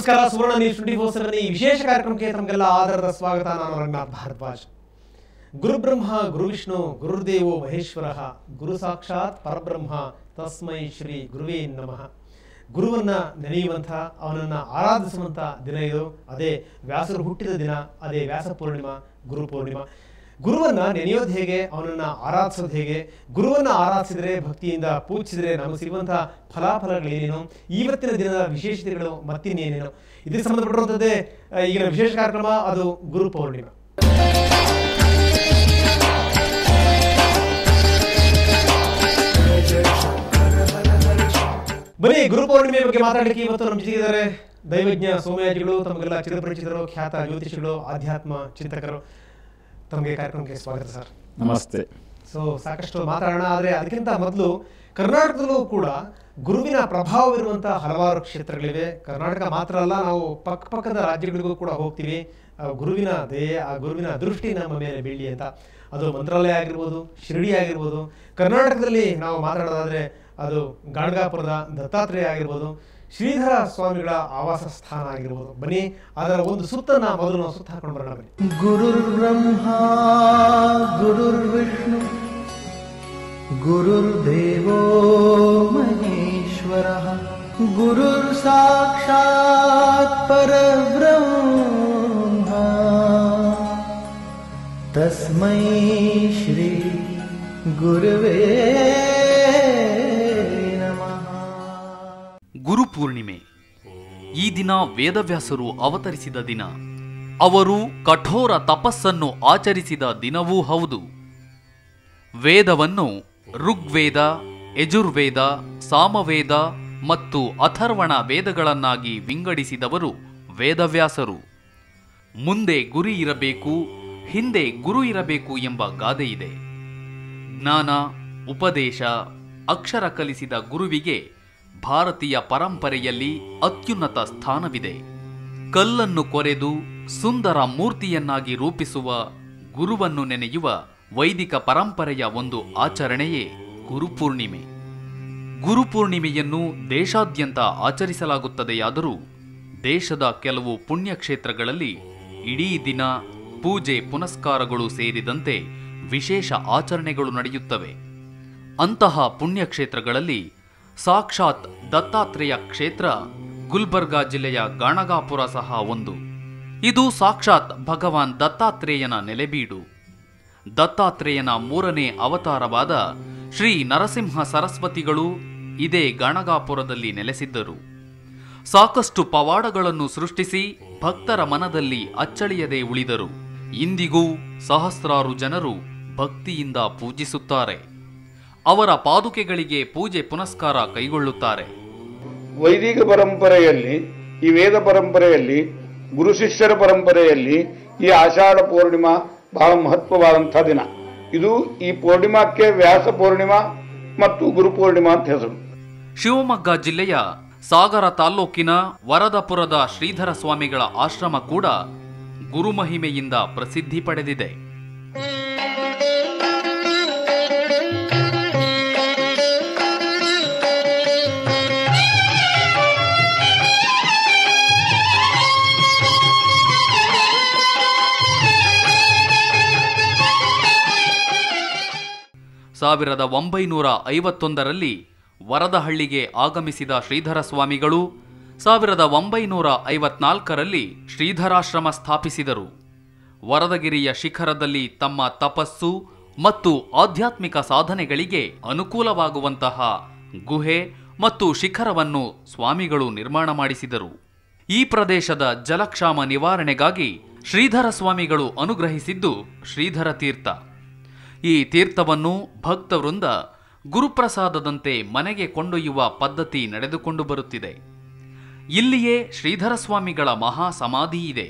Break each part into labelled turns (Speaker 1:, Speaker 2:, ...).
Speaker 1: ನಮಸ್ಕಾರ. ಸುವರ್ಣ ನ್ಯೂಸ್ 24/7 ಈ ವಿಶೇಷ ಕಾರ್ಯಕ್ರಮಕ್ಕೆ ತಮಗೆಲ್ಲ ಆದರದ ಸ್ವಾಗತ. ನಾನು ರಂಗನಾಥ್ ಭಾರದ್ವಾಜ್. ಗುರುಬ್ರಹ್ಮ ಗುರುವಿಷ್ಣು ಗುರುರ್ದೇವೋ ಮಹೇಶ್ವರಃ ಗುರು ಸಾಕ್ಷಾತ್ ಪರಬ್ರಹ್ಮ ತಸ್ಮೈ ಶ್ರೀ ಗುರುವೇ ನಮಃ. ಗುರುವನ್ನ ನೆನೆಯುವಂಥ, ಅವನನ್ನ ಆರಾಧಿಸುವಂಥ ದಿನ ಇದು. ಅದೇ ವ್ಯಾಸರು ಹುಟ್ಟಿದ ದಿನ, ಅದೇ ವ್ಯಾಸ ಪೂರ್ಣಿಮಾ, ಗುರು ಪೂರ್ಣಿಮಾ. ಗುರುವನ್ನ ನೆನೆಯೋದು ಹೇಗೆ, ಅವನನ್ನ ಆರಾಧಿಸೋದು ಹೇಗೆ, ಗುರುವನ್ನ ಆರಾಧಿಸಿದರೆ, ಭಕ್ತಿಯಿಂದ ಪೂಜಿಸಿದರೆ ನಮಗೆ ಸಿಗುವಂತಹ ಫಲಾಫಲಗಳೇನೇನು, ಇವತ್ತಿನ ದಿನದ ವಿಶೇಷತೆಗಳು ಮತ್ತಿನ್ನೇನೇನು, ಇದಕ್ಕೆ ಸಂಬಂಧಪಟ್ಟಿರುವಂಥದ್ದೇ ಈಗಿನ ವಿಶೇಷ ಕಾರ್ಯಕ್ರಮ. ಅದು ಗುರು ಪೌರ್ಣಿಮಾ. ಬನ್ನಿ, ಗುರು ಪೌರ್ಣಿಮೆ ಬಗ್ಗೆ ಮಾತಾಡಲಿಕ್ಕೆ ಇವತ್ತು ನಮ್ಮ ಜೊತೆಗಿದ್ದಾರೆ ದೈವಜ್ಞ ಸೋಮಯಾಜಿಗಳು, ತಮಗೆಲ್ಲ ಚಿರಪರಿಚಿತರು, ಖ್ಯಾತ ಜ್ಯೋತಿಷಿಗಳು, ಆಧ್ಯಾತ್ಮ ಚಿಂತಕರು. ತಮಗೆ ಕಾರ್ಯಕ್ರಮಕ್ಕೆ ಸ್ವಾಗತ ಸರ್.
Speaker 2: ನಮಸ್ತೆ.
Speaker 1: ಸಾಕಷ್ಟು ಮಾತಾಡೋಣ, ಆದರೆ ಅದಕ್ಕಿಂತ ಮೊದಲು ಕರ್ನಾಟಕದಲ್ಲೂ ಕೂಡ ಗುರುವಿನ ಪ್ರಭಾವವಿರುವಂತಹ ಹಲವಾರು ಕ್ಷೇತ್ರಗಳಿವೆ. ಕರ್ನಾಟಕ ಮಾತ್ರ ಅಲ್ಲ, ನಾವು ಪಕ್ಕದ ರಾಜ್ಯಗಳಿಗೂ ಕೂಡ ಹೋಗ್ತೀವಿ. ಗುರುವಿನ ದಯೆ, ಆ ಗುರುವಿನ ದೃಷ್ಟಿ ನಮ್ಮ ಮೇಲೆ ಬೀಳಿ ಅಂತ. ಅದು ಮಂತ್ರಾಲಯ ಆಗಿರ್ಬೋದು, ಶಿರಡಿ ಆಗಿರ್ಬೋದು. ಕರ್ನಾಟಕದಲ್ಲಿ ನಾವು ಮಾತಾಡೋದಾದ್ರೆ ಅದು ಗಾಣಗಾಪುರದ ದತ್ತಾತ್ರೇಯ ಆಗಿರ್ಬೋದು, ಶ್ರೀಧರ ಸ್ವಾಮಿಗಳ ಆವಾಸ ಸ್ಥಾನ ಆಗಿರ್ಬೋದು. ಬನ್ನಿ, ಅದರ ಒಂದು ಸುತ್ತನ್ನ ಮೊದಲು ನಾವು ಸುತ್ತ ಹಾಕೊಂಡು ಬರೋಣ. ಬನ್ನಿ.
Speaker 3: ಗುರುರ್ ಬ್ರಹ್ಮ ಗುರುರ್ ವಿಷ್ಣು ಗುರುರ್ ದೇವೋ ಮಹೇಶ್ವರಃ ಗುರುರ್ ಸಾಕ್ಷಾತ್ ಪರಬ್ರಹ್ಮ ತಸ್ಮೈ ಶ್ರೀ ಗುರುವೇ ನಮಃ.
Speaker 4: ಗುರುಪೂರ್ಣಿಮೆ ಈ ದಿನ ವೇದವ್ಯಾಸರು ಅವತರಿಸಿದ ದಿನ. ಅವರು ಕಠೋರ ತಪಸ್ಸನ್ನು ಆಚರಿಸಿದ ದಿನವೂ ಹೌದು. ವೇದವನ್ನು ಋಗ್ವೇದ, ಯಜುರ್ವೇದ, ಸಾಮವೇದ ಮತ್ತು ಅಥರ್ವಣ ವೇದಗಳನ್ನಾಗಿ ವಿಂಗಡಿಸಿದವರು ವೇದವ್ಯಾಸರು. ಮುಂದೆ ಗುರಿ ಇರಬೇಕು, ಹಿಂದೆ ಗುರು ಇರಬೇಕು ಎಂಬ ಗಾದೆ ಇದೆ. ಜ್ಞಾನ, ಉಪದೇಶ, ಅಕ್ಷರ ಕಲಿಸಿದ ಗುರುವಿಗೆ ಭಾರತೀಯ ಪರಂಪರೆಯಲ್ಲಿ ಅತ್ಯುನ್ನತ ಸ್ಥಾನವಿದೆ. ಕಲ್ಲನ್ನು ಕೊರೆದು ಸುಂದರ ಮೂರ್ತಿಯನ್ನಾಗಿ ರೂಪಿಸುವ ಗುರುವನ್ನು ನೆನೆಯುವ ವೈದಿಕ ಪರಂಪರೆಯ ಒಂದು ಆಚರಣೆಯೇ ಗುರುಪೂರ್ಣಿಮೆ. ಗುರುಪೂರ್ಣಿಮೆಯನ್ನು ದೇಶಾದ್ಯಂತ ಆಚರಿಸಲಾಗುತ್ತದೆಯಾದರೂ ದೇಶದ ಕೆಲವು ಪುಣ್ಯಕ್ಷೇತ್ರಗಳಲ್ಲಿ ಇಡೀ ದಿನ ಪೂಜೆ ಪುನಸ್ಕಾರಗಳು ಸೇರಿದಂತೆ ವಿಶೇಷ ಆಚರಣೆಗಳು ನಡೆಯುತ್ತವೆ. ಅಂತಹ ಪುಣ್ಯಕ್ಷೇತ್ರಗಳಲ್ಲಿ ಸಾಕ್ಷಾತ್ ದತ್ತಾತ್ರೇಯ ಕ್ಷೇತ್ರ ಗುಲ್ಬರ್ಗಾ ಜಿಲ್ಲೆಯ ಗಾಣಗಾಪುರ ಸಹ ಒಂದು. ಇದು ಸಾಕ್ಷಾತ್ ಭಗವಾನ್ ದತ್ತಾತ್ರೇಯನ ನೆಲೆಬೀಡು. ದತ್ತಾತ್ರೇಯನ 3ನೇ ಅವತಾರವಾದ ಶ್ರೀ ನರಸಿಂಹ ಸರಸ್ವತಿಗಳು ಇದೇ ಗಾಣಗಾಪುರದಲ್ಲಿ ನೆಲೆಸಿದ್ದರು. ಸಾಕಷ್ಟು ಪವಾಡಗಳನ್ನು ಸೃಷ್ಟಿಸಿ ಭಕ್ತರ ಮನದಲ್ಲಿ ಅಚ್ಚಳಿಯದೆ ಉಳಿದರು. ಇಂದಿಗೂ ಸಹಸ್ರಾರು ಜನರು ಭಕ್ತಿಯಿಂದ ಪೂಜಿಸುತ್ತಾರೆ. ಅವರ ಪಾದುಕೆಗಳಿಗೆ ಪೂಜೆ ಪುನಸ್ಕಾರ ಕೈಗೊಳ್ಳುತ್ತಾರೆ.
Speaker 2: ವೈದಿಕ ಪರಂಪರೆಯಲ್ಲಿ, ಈ ವೇದ ಪರಂಪರೆಯಲ್ಲಿ, ಗುರು ಶಿಷ್ಯರ ಪರಂಪರೆಯಲ್ಲಿ ಈ ಆಷಾಢ ಪೂರ್ಣಿಮಾ ಬಹಳ ಮಹತ್ವವಾದಂಥ ದಿನ. ಇದು ಈ ಪೂರ್ಣಿಮಾಕ್ಕೆ ವ್ಯಾಸ ಪೂರ್ಣಿಮಾ ಮತ್ತು ಗುರು ಪೂರ್ಣಿಮಾ ಅಂತ ಹೆಸರು.
Speaker 4: ಶಿವಮೊಗ್ಗ ಜಿಲ್ಲೆಯ ಸಾಗರ ತಾಲ್ಲೂಕಿನ ವರದಪುರದ ಶ್ರೀಧರ ಸ್ವಾಮಿಗಳ ಆಶ್ರಮ ಕೂಡ ಗುರುಮಹಿಮೆಯಿಂದ ಪ್ರಸಿದ್ಧಿ ಪಡೆದಿದೆ. ಸಾವಿರದ 1951ರಲ್ಲಿ ವರದಹಳ್ಳಿಗೆ ಆಗಮಿಸಿದ ಶ್ರೀಧರ ಸ್ವಾಮಿಗಳು 1954ರಲ್ಲಿ ಶ್ರೀಧರಾಶ್ರಮ ಸ್ಥಾಪಿಸಿದರು. ವರದಗಿರಿಯ ಶಿಖರದಲ್ಲಿ ತಮ್ಮ ತಪಸ್ಸು ಮತ್ತು ಆಧ್ಯಾತ್ಮಿಕ ಸಾಧನೆಗಳಿಗೆ ಅನುಕೂಲವಾಗುವಂತಹ ಗುಹೆ ಮತ್ತು ಶಿಖರವನ್ನು ಸ್ವಾಮಿಗಳು ನಿರ್ಮಾಣ ಮಾಡಿಸಿದರು. ಈ ಪ್ರದೇಶದ ಜಲಕ್ಷಾಮ ನಿವಾರಣೆಗಾಗಿ ಶ್ರೀಧರ ಸ್ವಾಮಿಗಳು ಅನುಗ್ರಹಿಸಿದ್ದು ಶ್ರೀಧರ ತೀರ್ಥ. ಈ ತೀರ್ಥವನ್ನು ಭಕ್ತವೃಂದ ಗುರುಪ್ರಸಾದದಂತೆ ಮನೆಗೆ ಕೊಂಡೊಯ್ಯುವ ಪದ್ಧತಿ ನಡೆದುಕೊಂಡು ಬರುತ್ತಿದೆ. ಇಲ್ಲಿಯೇ ಶ್ರೀಧರ ಸ್ವಾಮಿಗಳ ಮಹಾ ಸಮಾಧಿ ಇದೆ.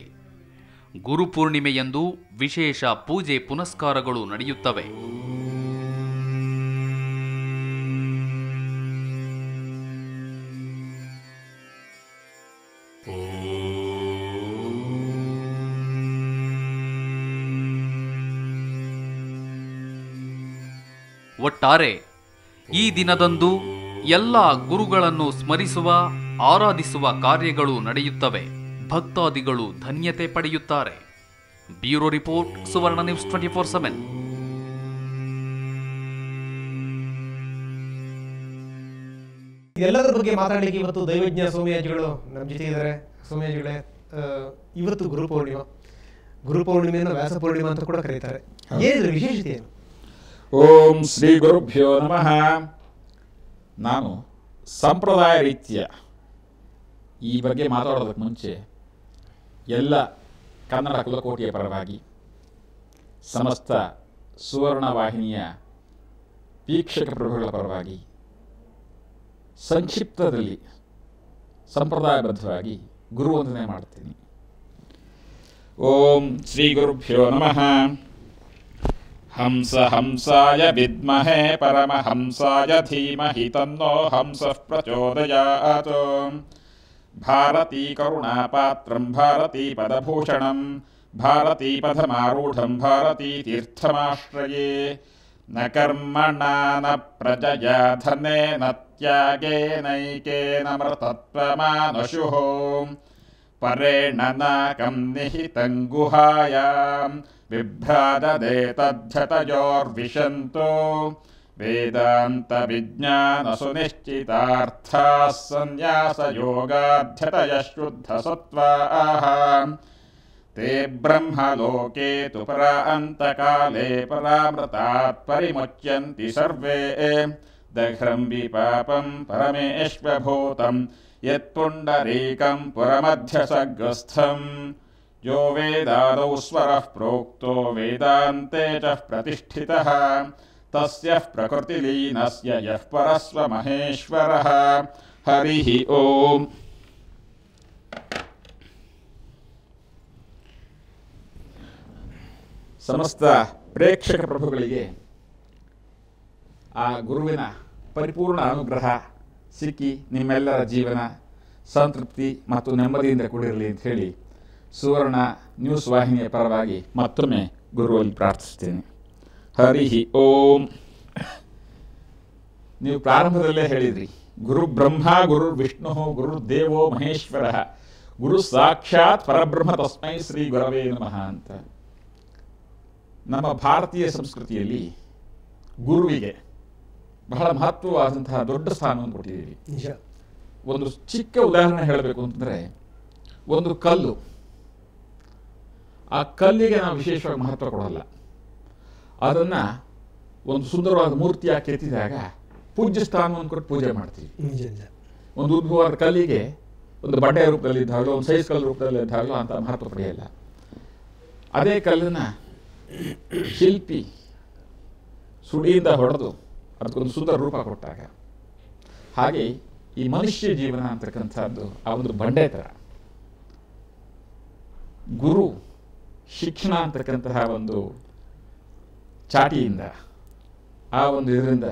Speaker 4: ಗುರುಪೂರ್ಣಿಮೆಯಂದು ವಿಶೇಷ ಪೂಜೆ ಪುನಸ್ಕಾರಗಳು ನಡೆಯುತ್ತವೆ. ಒಟ್ಟಾರೆ ಈ ದಿನದಂದು ಎಲ್ಲ ಗುರುಗಳನ್ನು ಸ್ಮರಿಸುವ ಆರಾಧಿಸುವ ಕಾರ್ಯಗಳು ನಡೆಯುತ್ತವೆ. ಭಕ್ತಾದಿಗಳು ಧನ್ಯತೆ ಪಡೆಯುತ್ತಾರೆ. ಬ್ಯೂರೋ ರಿಪೋರ್ಟ್, ಸುವರ್ಣ ನ್ಯೂಸ್ 24/7.
Speaker 1: ಇದೆಲ್ಲದರ ಬಗ್ಗೆ ಮಾತಾಡಲಿಕ್ಕೆ ಇವತ್ತು ದೈವಜ್ಞ ಸೋಮಯಾಜಿಗಳು ನಮ್ಮ ಜೊತೆ ಇದ್ದಾರೆ. ಸೋಮಯಾಜಿಗಳೇ, ಇವತ್ತು ಗುರುಪೌರ್ಣಿಮೆಯನ್ನು ವ್ಯಾಸ ಪೂರ್ಣಿಮಾ ಅಂತ ಕೂಡ ಕರೀತಾರೆ. ಏನಿದ್ರ ವಿಶೇಷತೆ ಏನು?
Speaker 5: ಓಂ ಶ್ರೀ ಗುರುಭ್ಯೋ ನಮಃ. ನಾನು ಸಂಪ್ರದಾಯ ರೀತಿಯ ಈ ಬಗ್ಗೆ ಮಾತಾಡೋದಕ್ಕೆ ಮುಂಚೆ ಎಲ್ಲ ಕನ್ನಡ ಕುಲಕೋಟಿಯ ಪರವಾಗಿ, ಸಮಸ್ತ ಸುವರ್ಣ ವಾಹಿನಿಯ ವೀಕ್ಷಕ ಪ್ರಭುಗಳ ಪರವಾಗಿ ಸಂಕ್ಷಿಪ್ತದಲ್ಲಿ ಸಂಪ್ರದಾಯಬದ್ಧವಾಗಿ ಗುರುವಂದನೆ ಮಾಡ್ತೀನಿ. ಓಂ ಶ್ರೀ ಗುರುಭ್ಯೋ ನಮಃ. ಹಂಸ ಹಂಸಾಯ ವಿದ್ಮಹೇ ಪರಮಹಂಸಾಯ ಧೀಮಹಿ ತನ್ನೋ ಹಂಸಃ ಪ್ರಚೋದಯಾತ್. ಭಾರತೀ ಕರುಣಾಪಾತ್ರಂ ಭಾರತೀ ಪದಭೂಷಣಂ ಭಾರತೀ ಪಥಮಾರೂಢಂ ಭಾರತೀ ತೀರ್ಥಮಾಶ್ರಯೇ. ನ ಕರ್ಮಣಾ ನ ಪ್ರಜಯಾ ಧನೇನ ತ್ಯಾಗೇನೈಕೇನ ಮೃತತ್ವಮಾನಶುಃ. ಪರೇಣ ನಾಕಂ ನಿಹಿತಂ ಗುಹಾಯಾಂ ಬಿಭ್ರಾಜತೆ ತದ್ಧತಯೋರ್ವಿಶಂತೋ. ವೇದಾಂತ ವಿಜ್ಞಾನ ಸುನಿಶ್ಚಿತಾರ್ಥಾಃ ಸನ್ಯಾಸ ಯೋಗಾಧ್ಯತಯ ಶುದ್ಧ ಸತ್ವಾಃ. ತೇ ಬ್ರಹ್ಮಲೋಕೆ ತು ಪರಾಂತಕಾಲೇ ಪರಾಮೃತಾತ್ ಪರಿಮುಚ್ಯಂತಿ ಸರ್ವೇ. ದಘ್ರಂ ವಿಪಾಪಂ ಪರಮೇಶ್ವಭೂತಂ ಯತ್ಪುಂಡರೀಕಂ ಪುರಮಧ್ಯಸಗ್ರಸ್ಥಂ. ಯೋ ವೇದಾದೌ ಸ್ವರಃ ಪ್ರೋಕ್ತೋ ವೇದಾಂತೆ ಚ ಪ್ರತಿಷ್ಠಿತಃ. ತಸ್ಯಃ ಪ್ರಕೃತಿಲೀನಸ್ಯ ಯಃ ಪರಸ್ವ ಮಹೇಶ್ವರಃ. ಹರಿಃ ಓಂ. ಸಮಸ್ತ ಪ್ರೇಕ್ಷಕ ಪ್ರಭುಗಳಿಗೆ ಆ ಗುರುವಿನ ಪರಿಪೂರ್ಣ ಅನುಗ್ರಹ ಸಿಕ್ಕಿ ನಿಮ್ಮೆಲ್ಲರ ಜೀವನ ಸಂತೃಪ್ತಿ ಮತ್ತು ನೆಮ್ಮದಿಯಿಂದ ಕೂಡಿರಲಿ ಅಂತ ಹೇಳಿ ಸುವರ್ಣ ನ್ಯೂಸ್ ವಾಹಿನಿಯ ಪರವಾಗಿ ಮತ್ತೊಮ್ಮೆ ಗುರುವಲ್ಲಿ ಪ್ರಾರ್ಥಿಸ್ತೇನೆ. ಹರಿ ಓಂ. ನೀವು ಪ್ರಾರಂಭದಲ್ಲೇ ಹೇಳಿದ್ರಿ, ಗುರು ಬ್ರಹ್ಮ ಗುರು ವಿಷ್ಣು ಗುರು ದೇವೋ ಮಹೇಶ್ವರ ಗುರು ಸಾಕ್ಷಾತ್ ಪರಬ್ರಹ್ಮ ತಸ್ಮೈ ಶ್ರೀ ಗುರವೇ ನಮಃ ಅಂತ. ನಮ್ಮ ಭಾರತೀಯ ಸಂಸ್ಕೃತಿಯಲ್ಲಿ ಗುರುವಿಗೆ ಬಹಳ ಮಹತ್ವವಾದಂತಹ ದೊಡ್ಡ ಸ್ಥಾನವನ್ನು ಕೊಟ್ಟಿದ್ದೀವಿ. ಒಂದು ಚಿಕ್ಕ ಉದಾಹರಣೆ ಹೇಳಬೇಕು ಅಂತಂದರೆ, ಒಂದು ಕಲ್ಲು, ಆ ಕಲ್ಲಿಗೆ ನಾವು ವಿಶೇಷವಾಗಿ ಮಹತ್ವ ಕೊಡಲ್ಲ. ಅದನ್ನು ಒಂದು ಸುಂದರವಾದ ಮೂರ್ತಿಯಾಗಿ ಕೆತ್ತಿದಾಗ ಪೂಜ್ಯ ಸ್ಥಾನವನ್ನು ಕೊಟ್ಟು ಪೂಜೆ ಮಾಡ್ತೀವಿ. ಒಂದು ಉದ್ಭವವಾದ ಕಲ್ಲಿಗೆ ಒಂದು ಬಟ್ಟೆಯ ರೂಪದಲ್ಲಿ ಇದ್ದಾಗಲೂ ಒಂದು ಸೈಜ್ ಕಲ್ಲು ರೂಪದಲ್ಲಿ ಇದ್ದಾಗಲೂ ಅಂತ ಮಹತ್ವ ಪಡೆಯಲ್ಲ. ಅದೇ ಕಲ್ಲನ್ನು ಶಿಲ್ಪಿ ಸುಡಿಯಿಂದ ಹೊಡೆದು ಅದಕ್ಕೊಂದು ಸುಂದರ ರೂಪ ಕೊಟ್ಟಾಗ, ಹಾಗೆ ಈ ಮನುಷ್ಯ ಜೀವನ ಅಂತಕ್ಕಂಥದ್ದು ಆ ಒಂದು ಬಂಡೆ ಥರ. ಗುರು ಶಿಕ್ಷಣ ಅಂತಕ್ಕಂತಹ ಒಂದು ಚಾಟಿಯಿಂದ, ಆ ಒಂದು ಇದರಿಂದ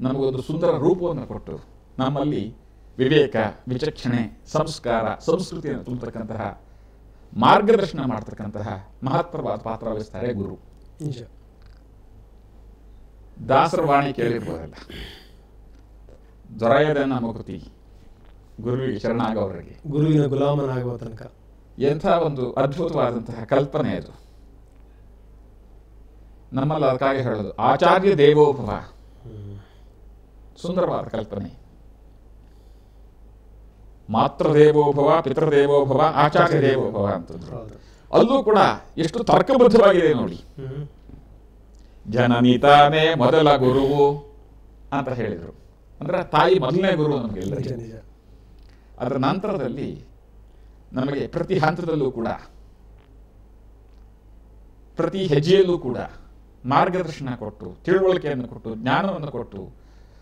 Speaker 5: ನಮಗೊಂದು ಸುಂದರ ರೂಪವನ್ನು ಕೊಟ್ಟು ನಮ್ಮಲ್ಲಿ ವಿವೇಕ, ವಿಚಕ್ಷಣೆ, ಸಂಸ್ಕಾರ, ಸಂಸ್ಕೃತಿಯನ್ನು ತುಂಬತಕ್ಕಂತಹ ಮಾರ್ಗದರ್ಶನ ಮಾಡ್ತಕ್ಕಂತಹ ಮಹತ್ತರವಾದ ಪಾತ್ರ ವಹಿಸ್ತಾರೆ ಗುರು. ದಾಸರ ವಾಣಿ ಕೇಳಿರ್ಬೋದಲ್ಲ, ದೊರೆಯದನ್ನ ಮುಕುತಿ ಗುರುವಿಗೆ ಶರಣಾಗವರಿಗೆ,
Speaker 1: ಗುರುವಿನ ಗುಲಾಮನಾಗುವ ತನಕ.
Speaker 5: ಎಂಥ ಒಂದು ಅದ್ಭುತವಾದಂತಹ ಕಲ್ಪನೆ ಅದು. ನಮ್ಮಲ್ಲಿ ಅದಕ್ಕಾಗಿ ಹೇಳೋದು ಆಚಾರ್ಯ ದೇವೋಭವ. ಸುಂದರವಾದ ಕಲ್ಪನೆ. ಮಾತೃದೇವೋಭವ, ಪಿತೃದೇವೋಭವ, ಆಚಾರ್ಯ ದೇವೋಭವ ಅಂತಂದ್ರು. ಅಲ್ಲೂ ಕೂಡ ಎಷ್ಟು ತರ್ಕಬದ್ಧವಾಗಿದೆ ನೋಡಿ. ಜನನಿ ತಾನೇ ಮೊದಲ ಗುರುವು ಅಂತ ಹೇಳಿದರು. ಅಂದ್ರೆ ತಾಯಿ ಮೊದಲನೇ ಗುರು ನಮಗೆಲ್ಲರಿಗೂ. ಅದರ ನಂತರದಲ್ಲಿ ನಮಗೆ ಪ್ರತಿ ಹಂತದಲ್ಲೂ ಕೂಡ, ಪ್ರತಿ ಹೆಜ್ಜೆಯಲ್ಲೂ ಕೂಡ ಮಾರ್ಗದರ್ಶನ ಕೊಟ್ಟು, ತಿಳುವಳಿಕೆಯನ್ನು ಕೊಟ್ಟು, ಜ್ಞಾನವನ್ನು ಕೊಟ್ಟು,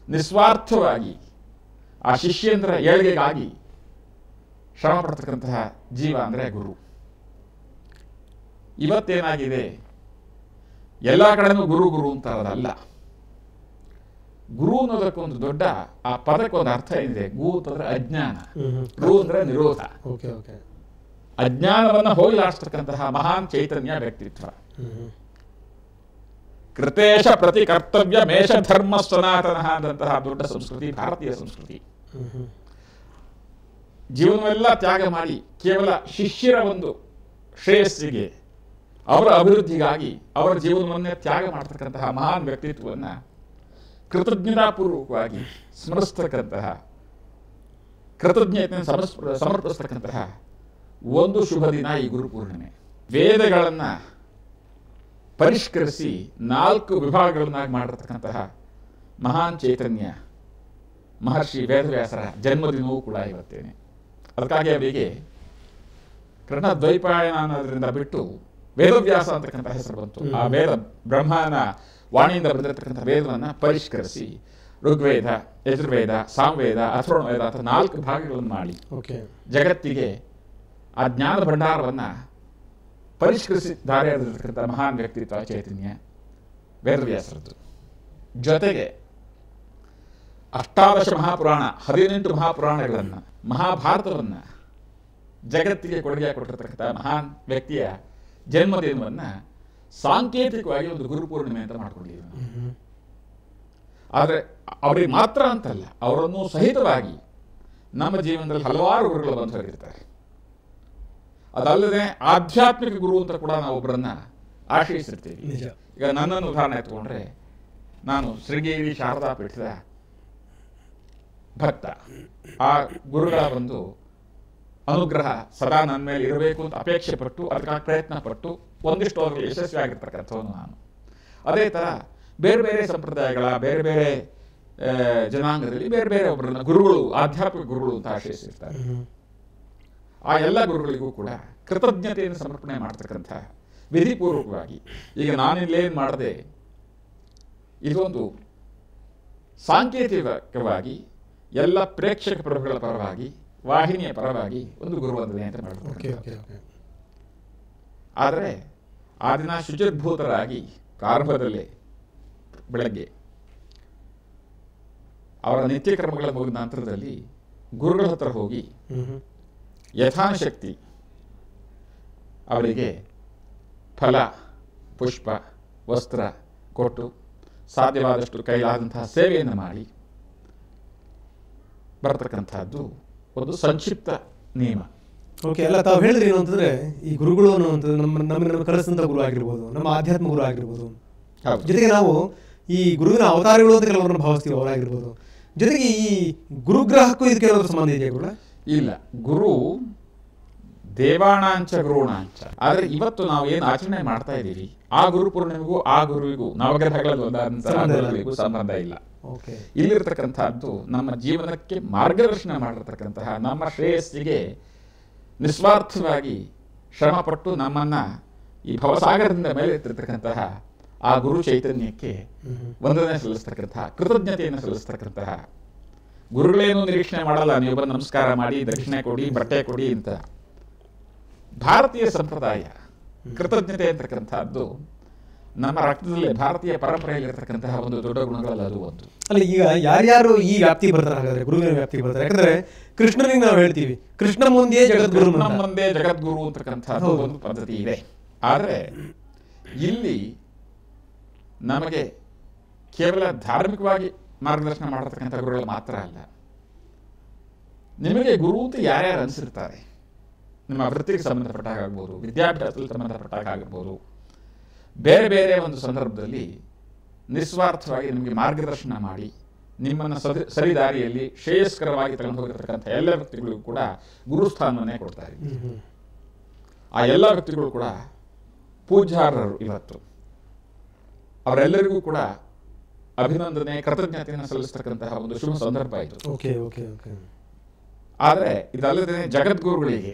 Speaker 5: ನಿಸ್ವಾರ್ಥವಾಗಿ ಆ ಶಿಷ್ಯೇಂದ್ರ ಏಳಿಗೆಗಾಗಿ ಶ್ರಮ ಪಡ್ತಕ್ಕಂತಹ ಜೀವ ಅಂದರೆ ಗುರು. ಇವತ್ತೇನಾಗಿದೆ, ಎಲ್ಲ ಕಡೆನೂ ಗುರು ಗುರು ಅಂತ ಅದಲ್ಲ. ಗುರು ಅನ್ನೋದಕ್ಕೊಂದು ದೊಡ್ಡ, ಆ ಪದಕ್ಕೊಂದು ಅರ್ಥ ಏನಿದೆ. ಗು ಅಂತಂದ್ರೆ ಅಜ್ಞಾನ, ರು ಅಂದ್ರೆ ನಿರೋಧ. ಅಜ್ಞಾನವನ್ನ ಹೋಗಲಾಡಿಸ್ತಕ್ಕಂತಹ ಮಹಾನ್ ಚೈತನ್ಯ ವ್ಯಕ್ತಿತ್ವ. ಕೃತೇಶ ಪ್ರತಿ ಕರ್ತವ್ಯ ಮೇಷ ಧರ್ಮ ಸನಾತನ ಆದಂತಹ ದೊಡ್ಡ ಸಂಸ್ಕೃತಿ ಭಾರತೀಯ ಸಂಸ್ಕೃತಿ. ಜೀವನವೆಲ್ಲ ತ್ಯಾಗ ಮಾಡಿ ಕೇವಲ ಶಿಷ್ಯರ ಒಂದು ಶ್ರೇಯಸ್ಸಿಗೆ, ಅವರ ಅಭಿವೃದ್ಧಿಗಾಗಿ ಅವರ ಜೀವನವನ್ನೇ ತ್ಯಾಗ ಮಾಡ್ತಕ್ಕಂತಹ ಮಹಾನ್ ವ್ಯಕ್ತಿತ್ವವನ್ನು ಕೃತಜ್ಞತಾಪೂರ್ವಕವಾಗಿ ಸ್ಮರಿಸ್ತಕ್ಕಂತಹ, ಕೃತಜ್ಞತೆಯನ್ನು ಸಮರ್ಪಿಸ್ತಕ್ಕಂತಹ ಒಂದು ಶುಭ ದಿನ ಈ ಗುರುಪೂರ್ಣಿಮೆ. ವೇದಗಳನ್ನು ಪರಿಷ್ಕರಿಸಿ 4 ವಿಭಾಗಗಳನ್ನಾಗಿ ಮಾಡಿರ್ತಕ್ಕಂತಹ ಮಹಾನ್ ಚೈತನ್ಯ ಮಹರ್ಷಿ ವೇದವ್ಯಾಸರ ಜನ್ಮದಿನವೂ ಕೂಡ ಇವತ್ತೇನೆ. ಅದಕ್ಕಾಗಿ ಅವರಿಗೆ ಕರ್ಣದ್ವೈಪಾಯನ ಅನ್ನೋದ್ರಿಂದ ಬಿಟ್ಟು ವೇದವ್ಯಾಸ ಅಂತಕ್ಕಂಥ ಹೆಸರು ಬಂತು. ಆ ವೇದ ಬ್ರಹ್ಮನ ವಾಣಿಯಿಂದ ಬಂದಿರತಕ್ಕಂಥ ವೇದವನ್ನು ಪರಿಷ್ಕರಿಸಿ ಋಗ್ವೇದ, ಯಜುರ್ವೇದ, ಸಾಮವೇದ, ಅಥರ್ವಣವೇದ ಅಂತ 4 ಭಾಗಗಳನ್ನು ಮಾಡಿ ಜಗತ್ತಿಗೆ ಆ ಜ್ಞಾನ ಭಂಡಾರವನ್ನು ಪರಿಷ್ಕರಿಸಿ ದಾರಿ ಎರೆದಿರ್ತಕ್ಕಂಥ ಮಹಾನ್ ವ್ಯಕ್ತಿತ್ವ ಚೈತನ್ಯ ವೇದವ್ಯಾಸರದ್ದು. ಜೊತೆಗೆ 18 ಮಹಾಪುರಾಣ, 18 ಮಹಾಪುರಾಣಗಳನ್ನು, ಮಹಾಭಾರತವನ್ನು ಜಗತ್ತಿಗೆ ಕೊಡುಗೆ ಕೊಟ್ಟಿರ್ತಕ್ಕಂಥ ಮಹಾನ್ ವ್ಯಕ್ತಿಯ ಜನ್ಮದಿನವನ್ನು ಸಾಂಕೇತಿಕವಾಗಿ ಒಂದು ಗುರುಪೂರ್ಣಿಮೆ ಅಂತ ಮಾಡ್ಕೊಂಡಿದ್ದೀವಿ. ಆದರೆ ಅವರಿಗೆ ಮಾತ್ರ ಅಂತಲ್ಲ, ಅವರನ್ನು ಸಹಿತವಾಗಿ ನಮ್ಮ ಜೀವನದಲ್ಲಿ ಹಲವಾರು ಗುರುಗಳು ಬಂದು ಹೋಗಿರ್ತಾರೆ. ಅದಲ್ಲದೆ ಆಧ್ಯಾತ್ಮಿಕ ಗುರು ಅಂತ ಕೂಡ ನಾವು ಒಬ್ಬರನ್ನ ಆಶ್ರಯಿಸಿರ್ತೀವಿ. ಈಗ ನನ್ನನ್ನು ಉದಾಹರಣೆ ಎತ್ಕೊಂಡ್ರೆ, ನಾನು ಶೃಂಗೇರಿ ಶಾರದಾ ಪೀಠದ ಭಕ್ತ. ಆ ಗುರುಗಳ ಒಂದು ಅನುಗ್ರಹ ಸದಾ ನನ್ನ ಮೇಲೆ ಇರಬೇಕು ಅಂತ ಅಪೇಕ್ಷೆ ಪಟ್ಟು, ಅದಕ್ಕಾಗಿ ಪ್ರಯತ್ನ ಪಟ್ಟು ಒಂದಿಷ್ಟು ಅವರಲ್ಲಿ ಯಶಸ್ವಿ ಆಗಿರ್ತಕ್ಕಂಥವನು ನಾನು. ಅದೇ ಥರ ಬೇರೆ ಬೇರೆ ಸಂಪ್ರದಾಯಗಳ, ಬೇರೆ ಬೇರೆ ಜನಾಂಗದಲ್ಲಿ ಬೇರೆ ಬೇರೆ ಒಬ್ಬರನ್ನ ಗುರುಗಳು, ಆಧ್ಯಾತ್ಮಿಕ ಗುರುಗಳು ಅಂತ ಆಶ್ರಯಿಸಿರ್ತಾರೆ. ಆ ಎಲ್ಲ ಗುರುಗಳಿಗೂ ಕೂಡ ಕೃತಜ್ಞತೆಯನ್ನು ಸಮರ್ಪಣೆ ಮಾಡ್ತಕ್ಕಂಥ ವಿಧಿಪೂರ್ವಕವಾಗಿ ಈಗ ನಾನಿಲ್ಲೇನು ಮಾಡದೆ, ಇದೊಂದು ಸಾಂಕೇತಿಕವಾಗಿ ಎಲ್ಲ ಪ್ರೇಕ್ಷಕ ಪ್ರಭುಗಳ ಪರವಾಗಿ, ವಾಹಿನಿಯ ಪರವಾಗಿ ಒಂದು ಗುರುವಂದನೆ ಅಂತ ಮಾಡ್ತಾರೆ. ಆದರೆ ಆ ದಿನ ಶುಚಿರ್ಭೂತರಾಗಿ ಪ್ರಾರಂಭದಲ್ಲೇ ಬೆಳಗ್ಗೆ ಅವರ ನಿತ್ಯ ಕರ್ಮಗಳ ಮುಗಿದ ನಂತರದಲ್ಲಿ ಗುರುಗಳ ಹತ್ರ ಹೋಗಿ ಯಥಾಶಕ್ತಿ ಅವರಿಗೆ ಫಲ, ಪುಷ್ಪ, ವಸ್ತ್ರ ಕೊಟ್ಟು ಸಾಧ್ಯವಾದಷ್ಟು ಕೈಲಾದಂತಹ ಸೇವೆಯನ್ನು ಮಾಡಿ ಬರತಕ್ಕಂಥದ್ದು ಒಂದು ಸಂಕ್ಷಿಪ್ತ ನಿಯಮ.
Speaker 1: ಓಕೆ, ಅಲ್ಲ ತಾವು ಹೇಳಿದ್ರಿ ಏನು ಅಂತಂದ್ರೆ, ಈ ಗುರುಗಳು ಅನ್ನುವಂಥದ್ದು ನಮಗೆ ಕಲಿಸಿದಂಥ ಗುರು ಆಗಿರ್ಬೋದು, ನಮ್ಮ ಆಧ್ಯಾತ್ಮ ಗುರು ಆಗಿರ್ಬೋದು, ಜೊತೆಗೆ ನಾವು ಈ ಗುರುವಿನ ಅವತಾರಗಳು ಅಂತ ಕೆಲವರನ್ನು ಭಾವಿಸ್ತೀವಿ, ಅವರಾಗಿರ್ಬೋದು. ಜೊತೆಗೆ ಈ ಗುರುಗ್ರಹಕ್ಕೂ ಇದಕ್ಕೆ ಏನಾದರೂ ಸಂಬಂಧ ಇದೆಯಾ ಕೂಡ?
Speaker 5: ಇಲ್ಲ, ಗುರು ದೇವಾಣಾಂಚ ಗುರುಣಾಂಚ. ಆದರೆ ಇವತ್ತು ನಾವು ಏನು ಆಚರಣೆ ಮಾಡ್ತಾ ಇದ್ದೀವಿ, ಆ ಗುರು ಪೂರ್ಣಿಮೆಗೂ ಆ ಗುರುವಿಗೂ ನವಗ್ರಹಗಳಿಗೂ ಸಂಬಂಧ ಇಲ್ಲ. ಇಲ್ಲಿರ್ತಕ್ಕಂಥದ್ದು ನಮ್ಮ ಜೀವನಕ್ಕೆ ಮಾರ್ಗದರ್ಶನ ಮಾಡಿರ್ತಕ್ಕಂತಹ, ನಮ್ಮ ಶ್ರೇಯಸ್ಸಿಗೆ ನಿಸ್ವಾರ್ಥವಾಗಿ ಶ್ರಮಪಟ್ಟು ನಮ್ಮನ್ನ ಈ ಭವಸಾಗರದಿಂದ ಮೇಲೆ ಎತ್ತಿರ್ತಕ್ಕಂತಹ ಆ ಗುರು ಚೈತನ್ಯಕ್ಕೆ ವಂದನೆ ಸಲ್ಲಿಸ್ತಕ್ಕಂತಹ, ಕೃತಜ್ಞತೆಯನ್ನು ಸಲ್ಲಿಸ್ತಕ್ಕಂತಹ. ಗುರುಗಳೇನು ನಿರೀಕ್ಷಣೆ ಮಾಡಲ್ಲ, ನೀವು ಬಂದು ನಮಸ್ಕಾರ ಮಾಡಿ, ದಕ್ಷಿಣೆ ಕೊಡಿ, ಬಟ್ಟೆ ಕೊಡಿ ಅಂತ. ಭಾರತೀಯ ಸಂಪ್ರದಾಯ ಕೃತಜ್ಞತೆ ಅಂತಕ್ಕಂಥದ್ದು ನಮ್ಮ ರಕ್ತದಲ್ಲಿ, ಭಾರತೀಯ ಪರಂಪರೆಯಲ್ಲಿರ್ತಕ್ಕಂತಹ ಒಂದು ದೊಡ್ಡ ಗುಣಗಳಲ್ಲಿ ಅದು ಒಂದು.
Speaker 1: ಅಲ್ಲ, ಈಗ ಯಾರ್ಯಾರು ಈ ವ್ಯಾಪ್ತಿ ಬರ್ತಾರೆ ಹಾಗಾದ್ರೆ, ಗುರುವಿನ ವ್ಯಾಪ್ತಿ ಬರ್ತಾರೆ? ಯಾಕಂದ್ರೆ ಕೃಷ್ಣನಿಗೆ ನಾವು ಹೇಳ್ತೀವಿ, ಕೃಷ್ಣ ಮುಂದೆ ಜಗದ್ಗುರು,
Speaker 5: ಮುಂದೆ ಜಗದ್ಗುರು ಅಂತಕ್ಕಂಥದ್ದು ಒಂದು ಪದ್ಧತಿ ಇದೆ. ಆದರೆ ಇಲ್ಲಿ ನಮಗೆ ಕೇವಲ ಧಾರ್ಮಿಕವಾಗಿ ಮಾರ್ಗದರ್ಶನ ಮಾಡತಕ್ಕಂಥ ಗುರುಗಳು ಮಾತ್ರ ಅಲ್ಲ, ನಿಮಗೆ ಗುರು ಅಂತ ಯಾರ್ಯಾರು ಅನಿಸಿರ್ತಾರೆ, ನಿಮ್ಮ ವೃತ್ತಿಗೆ ಸಂಬಂಧಪಟ್ಟಾಗಿರ್ಬೋದು, ವಿದ್ಯಾಭ್ಯಾಸದಲ್ಲಿ ಸಂಬಂಧಪಟ್ಟಾಗಿರ್ಬೋದು, ಬೇರೆ ಬೇರೆ ಒಂದು ಸಂದರ್ಭದಲ್ಲಿ ನಿಸ್ವಾರ್ಥವಾಗಿ ನಿಮಗೆ ಮಾರ್ಗದರ್ಶನ ಮಾಡಿ ನಿಮ್ಮನ್ನು ಸರಿದಾರಿಯಲ್ಲಿ ಶ್ರೇಯಸ್ಕರವಾಗಿ ತಗೊಂಡು ಹೋಗಿರ್ತಕ್ಕಂಥ ಎಲ್ಲ ವ್ಯಕ್ತಿಗಳಿಗೂ ಕೂಡ ಗುರುಸ್ಥಾನವನ್ನೇ ಕೊಡ್ತಾರೆ. ಆ ಎಲ್ಲ ವ್ಯಕ್ತಿಗಳು ಕೂಡ ಪೂಜ್ಯಾರ್ಹರು. ಇವತ್ತು ಅವರೆಲ್ಲರಿಗೂ ಕೂಡ ಅಭಿನಂದನೆ, ಕೃತಜ್ಞತೆಯನ್ನು ಸಲ್ಲಿಸ್ತಕ್ಕಂತಹ ಒಂದು ಶುಭ ಸಂದರ್ಭ ಇದು. ಆದರೆ ಇದಲ್ಲದೆ ಜಗದ್ಗುರುಗಳಿಗೆ,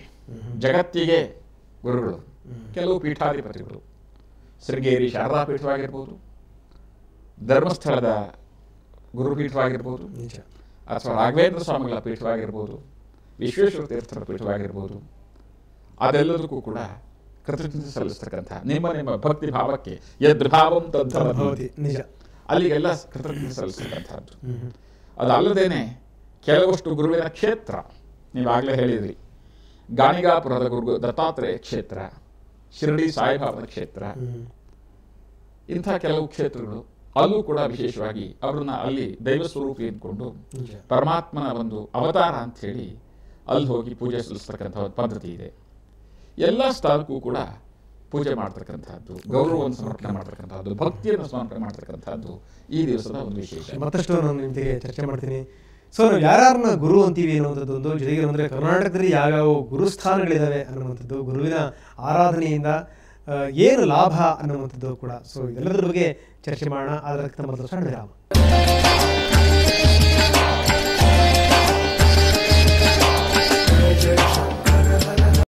Speaker 5: ಜಗತ್ತಿಗೆ ಗುರುಗಳು ಕೆಲವು ಪೀಠಾಧಿಪತಿಗಳು, ಶೃಂಗೇರಿ ಶಾರದಾ ಪೀಠವಾಗಿರ್ಬೋದು, ಧರ್ಮಸ್ಥಳದ ಗುರುಪೀಠವಾಗಿರ್ಬೋದು, ಅಥವಾ ರಾಘವೇಂದ್ರ ಸ್ವಾಮಿಗಳ ಪೀಠವಾಗಿರ್ಬೋದು, ವಿಶ್ವೇಶ್ವರ ತೀರ್ಥರ ಪೀಠವಾಗಿರ್ಬೋದು, ಅದೆಲ್ಲದಕ್ಕೂ ಕೂಡ ಕೃತಜ್ಞತೆ ಸಲ್ಲಿಸ್ತಕ್ಕಂಥ, ನಿಮ್ಮ ನಿಮ್ಮ ಭಕ್ತಿ ಭಾವಕ್ಕೆ ಯದ್ಭಾವಂ ತದ್ಭವತಿ, ಅಲ್ಲಿಗೆಲ್ಲ ಕೃತಜ್ಞತೆ ಸಲ್ಲಿಸ್ತಕ್ಕಂಥದ್ದು. ಅದಲ್ಲದೇನೆ ಕೆಲವಷ್ಟು ಗುರುವಿನ ಕ್ಷೇತ್ರ, ನೀವಾಗಲೇ ಹೇಳಿದ್ರಿ, ಗಾಣಿಗಾಪುರದ ಗುರು ದತ್ತಾತ್ರೇಯ ಕ್ಷೇತ್ರ, ಶಿರಡಿ ಸಾಯಿಬಾಬಾದ ಕ್ಷೇತ್ರ, ಇಂಥ ಕೆಲವು ಕ್ಷೇತ್ರಗಳು, ಅಲ್ಲೂ ಕೂಡ ವಿಶೇಷವಾಗಿ ಅವರನ್ನ ಅಲ್ಲಿ ದೈವ ಸ್ವರೂಪಿ ಅಂದ್ಕೊಂಡು ಪರಮಾತ್ಮನ ಒಂದು ಅವತಾರ ಅಂತ ಹೇಳಿ ಅಲ್ಲಿ ಹೋಗಿ ಪೂಜೆ ಸಲ್ಲಿಸ್ತಕ್ಕಂಥ ಒಂದು ಪದ್ಧತಿ ಇದೆ. ಎಲ್ಲ ಸ್ಥಳಕ್ಕೂ ಕೂಡ ಪೂಜೆ ಮಾಡ್ತಕ್ಕಂಥದ್ದು, ಗೌರವವನ್ನು ಸಮರ್ಪಣೆ ಮಾಡ್ತಕ್ಕಂಥದ್ದು, ಭಕ್ತಿಯನ್ನು ಸಮರ್ಪಣೆ ಮಾಡ್ತಕ್ಕಂಥದ್ದು ಈ ದಿವಸದ ಒಂದು ವಿಶೇಷ.
Speaker 1: ಮತ್ತಷ್ಟು ನಾನು ನಿಮಗೆ ಚರ್ಚೆ ಮಾಡ್ತೀನಿ. ಸೊ ನಾವು ಯಾರ್ಯಾರನ್ನ ಗುರು ಅಂತೀವಿ ಅನ್ನುವಂಥದ್ದು ಒಂದು, ಜೊತೆಗೆ ಅಂದರೆ ಕರ್ನಾಟಕದಲ್ಲಿ ಯಾವ್ಯಾವ ಗುರುಸ್ಥಾನಗಳಿದ್ದಾವೆ ಅನ್ನುವಂಥದ್ದು, ಗುರುವಿನ ಆರಾಧನೆಯಿಂದ ಏನು ಲಾಭ ಅನ್ನುವಂಥದ್ದು ಕೂಡ. ಸೊ ಇದೆಲ್ಲದರ ಬಗ್ಗೆ ಚರ್ಚೆ ಮಾಡೋಣ. ಅದಕ್ಕೆ ಮೊದಲು ಸಣ್ಣ ವಿರಾಮ.